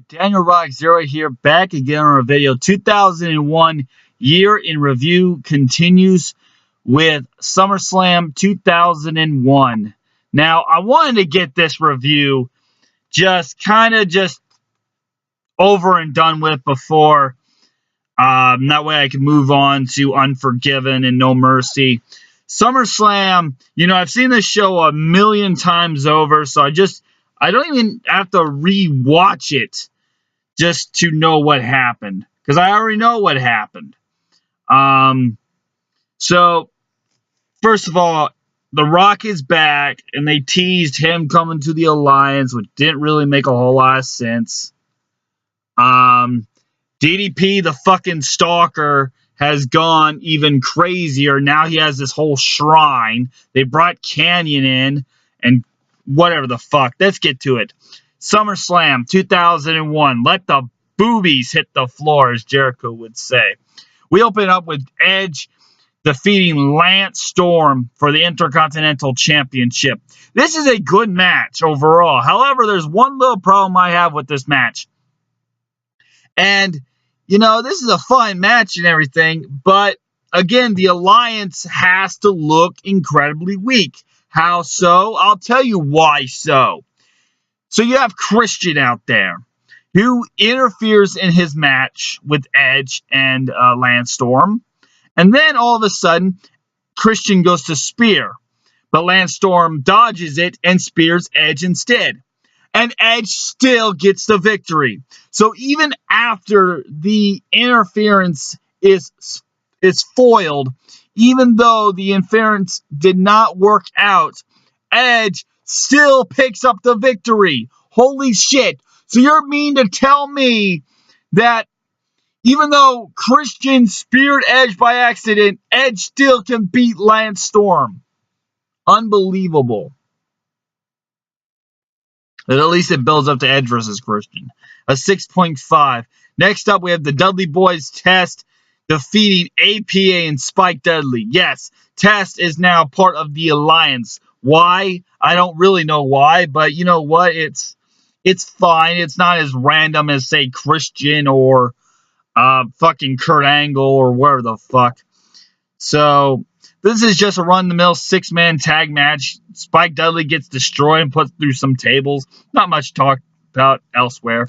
Daniel Rock Zero here, back again on our video. 2001 year in review continues with SummerSlam 2001. Now, I wanted to get this review just over and done with before. That way I can move on to Unforgiven and No Mercy. SummerSlam, I've seen this show a million times over, so I don't even have to re-watch it just to know what happened, because I already know what happened. So, first of all, The Rock is back, and they teased him coming to the Alliance, which didn't really make a whole lot of sense. DDP, the fucking stalker, has gone even crazier. Now he has this whole shrine. They brought Canyon in, and whatever the fuck. Let's get to it. SummerSlam 2001. Let the boobies hit the floor, as Jericho would say. We open up with Edge defeating Lance Storm for the Intercontinental Championship. This is a good match overall. However, there's one little problem I have with this match. And, this is a fun match and everything, but, again, the Alliance has to look incredibly weak. How so? I'll tell you why so. So you have Christian out there who interferes in his match with Edge and Lance Storm. And then all of a sudden, Christian goes to spear. But Lance Storm dodges it and spears Edge instead. And Edge still gets the victory. So even after the interference is foiled, even though the interference did not work out, Edge still picks up the victory. Holy shit. So you're mean to tell me that even though Christian speared Edge by accident, Edge still can beat Lance Storm. Unbelievable. But at least it builds up to Edge versus Christian. A 6.5. Next up, we have the Dudley Boys Test defeating APA and Spike Dudley. Yes, Test is now part of the Alliance. Why? I don't really know why, but you know what? It's fine. It's not as random as, say, Christian or fucking Kurt Angle or whatever the fuck. So, this is just a run-of-the-mill six-man tag match. Spike Dudley gets destroyed and put through some tables. Not much talk about elsewhere.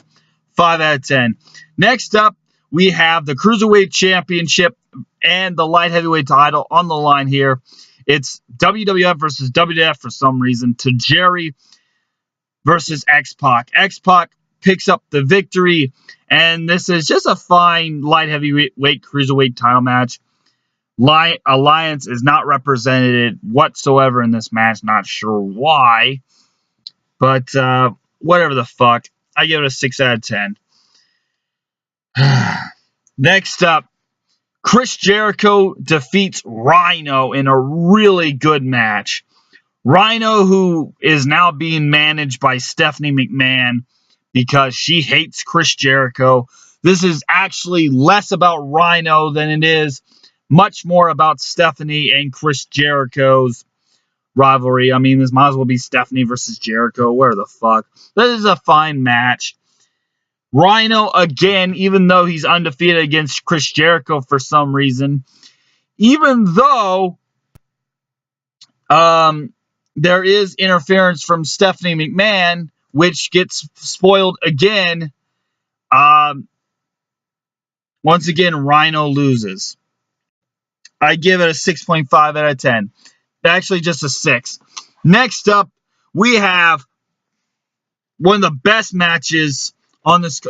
5 out of 10. Next up, we have the Cruiserweight Championship and the Light Heavyweight title on the line here. It's WWF versus WWF for some reason. Tajiri versus X-Pac. X-Pac picks up the victory, and this is just a fine Light Heavyweight Cruiserweight title match. Alliance is not represented whatsoever in this match. Not sure why. But whatever the fuck. I give it a 6 out of 10. Next up, Chris Jericho defeats Rhino in a really good match. Rhino, who is now being managed by Stephanie McMahon because she hates Chris Jericho. This is actually less about Rhino than it is much more about Stephanie and Chris Jericho's rivalry. I mean, this might as well be Stephanie versus Jericho. Where the fuck? This is a fine match. Rhino, again, even though he's undefeated against Chris Jericho for some reason, even though there is interference from Stephanie McMahon, which gets spoiled again, once again, Rhino loses. I give it a 6.5 out of 10. Actually, just a 6. Next up, we have one of the best matches on this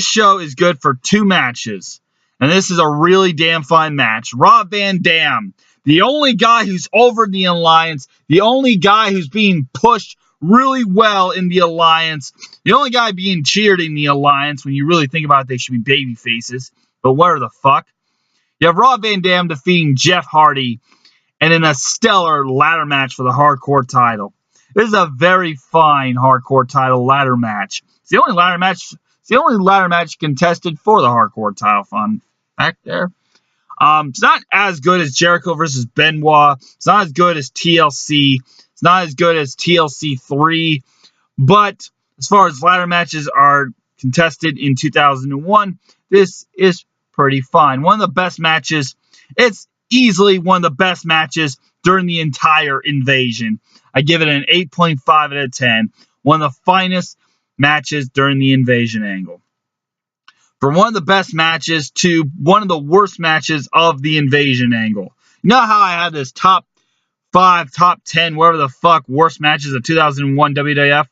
show is good for 2 matches. And this is a really damn fine match. Rob Van Dam, the only guy who's over the Alliance, the only guy who's being pushed really well in the Alliance, the only guy being cheered in the Alliance. When you really think about it, they should be baby faces. But where the fuck? You have Rob Van Dam defeating Jeff Hardy and in a stellar ladder match for the hardcore title. This is a very fine hardcore title ladder match. It's the only ladder match contested for the hardcore title. Fun fact there. It's not as good as Jericho versus Benoit. It's not as good as TLC. It's not as good as TLC 3. But as far as ladder matches are contested in 2001, this is pretty fine. One of the best matches. It's easily one of the best matches during the entire Invasion. I give it an 8.5 out of 10. One of the finest matches during the Invasion angle. From one of the best matches to one of the worst matches of the Invasion angle. You know how I had this top 5, top 10, whatever the fuck, worst matches of 2001 WWF?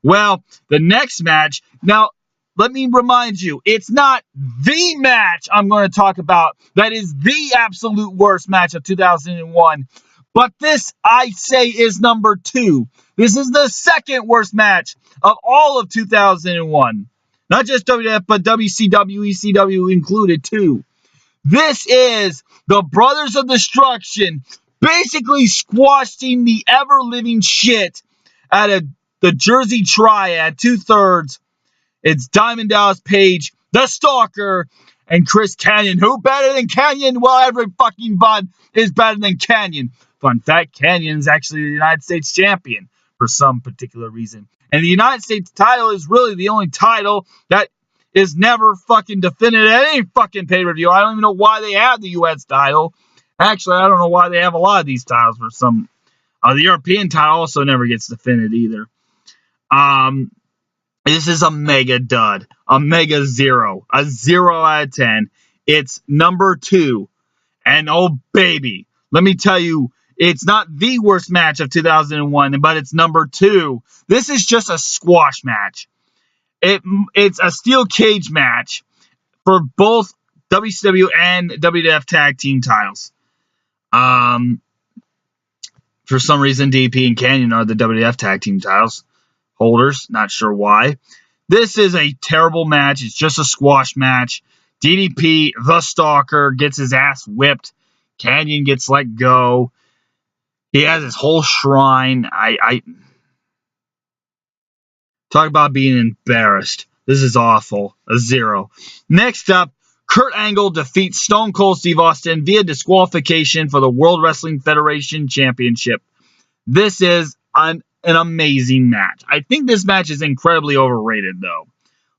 Well, the next match, now, let me remind you, it's not the match I'm going to talk about that is the absolute worst match of 2001, but this, I say, is number 2. This is the second worst match of all of 2001. Not just WWF, but WCW, ECW included, too. This is the Brothers of Destruction basically squashing the ever-living shit out of the Jersey Triad, 2/3. It's Diamond Dallas Page, the Stalker, and Chris Kanyon. Who better than Kanyon? Well, every fucking bud is better than Kanyon. Fun fact, Kanyon is actually the United States champion for some particular reason. And the United States title is really the only title that is never fucking defended at any fucking pay-per-view. I don't even know why they have the U.S. title. Actually, I don't know why they have a lot of these titles for some. The European title also never gets defended either. This is a mega dud. A mega 0. A 0 out of 10. It's number 2. And oh baby, let me tell you, it's not the worst match of 2001, but it's number 2. This is just a squash match. It's a steel cage match for both WCW and WWF tag team titles. For some reason, DP and Kanyon are the WWF tag team titles holders. Not sure why. This is a terrible match. It's just a squash match. DDP, the Stalker, gets his ass whipped. Kanyon gets let go. He has his whole shrine. I talk about being embarrassed. This is awful. A 0. Next up, Kurt Angle defeats Stone Cold Steve Austin via disqualification for the World Wrestling Federation Championship. This is an amazing match. I think this match is incredibly overrated, though.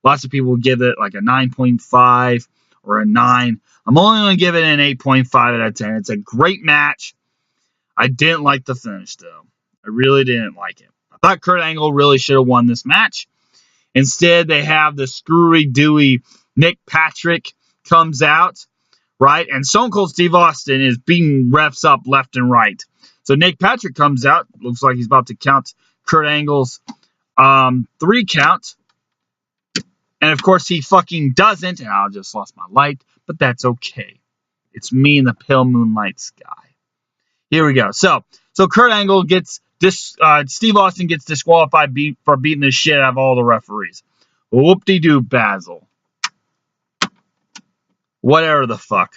Lots of people give it like a 9.5 or a 9. I'm only going to give it an 8.5 out of 10. It's a great match. I didn't like the finish, though. I really didn't like it. I thought Kurt Angle really should have won this match. Instead, they have the screwy-dewy Nick Patrick comes out, right? And Stone Cold Steve Austin is beating refs up left and right. So Nick Patrick comes out. Looks like he's about to count Kurt Angle's 3 count. And, of course, he fucking doesn't. And I just lost my light. But that's okay. It's me in the pale moonlight sky. Here we go. So Kurt Angle gets Steve Austin gets disqualified for beating the shit out of all the referees. Whoop-de-doo, Basil. Whatever the fuck.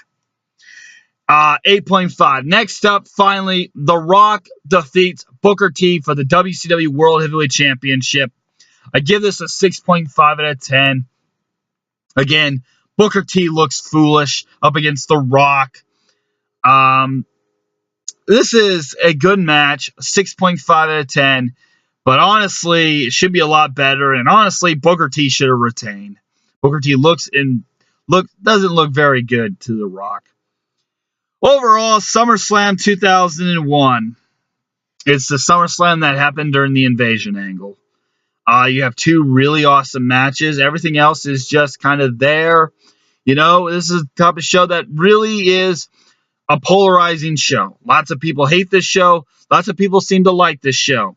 8.5. Next up, finally, The Rock defeats Booker T for the WCW World Heavyweight Championship. I give this a 6.5 out of 10. Again, Booker T looks foolish up against The Rock. This is a good match, 6.5 out of 10. But honestly, it should be a lot better. And honestly, Booker T should have retained. Booker T doesn't look very good to The Rock. Overall, SummerSlam 2001. It's the SummerSlam that happened during the Invasion angle. You have 2 really awesome matches. Everything else is just kind of there. You know, this is the type of show that really is a polarizing show. Lots of people hate this show. Lots of people seem to like this show.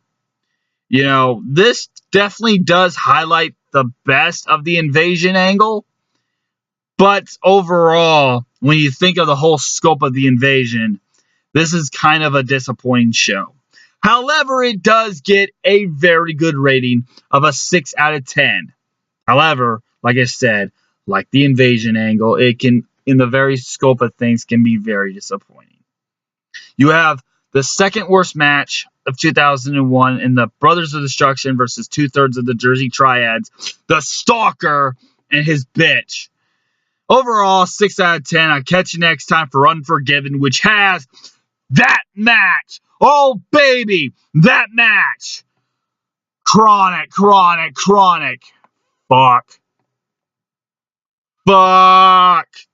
You know, this definitely does highlight the best of the Invasion angle. But overall, when you think of the whole scope of the Invasion, this is kind of a disappointing show. However, it does get a very good rating of a 6 out of 10. However, like I said, like the Invasion angle, it can, in the very scope of things, can be very disappointing. You have the second worst match of 2001 in the Brothers of Destruction versus 2/3 of the Jersey Triads, the Stalker and his bitch. Overall, 6 out of 10. I'll catch you next time for Unforgiven, which has that match. Oh, baby, that match. Chronic. Fuck.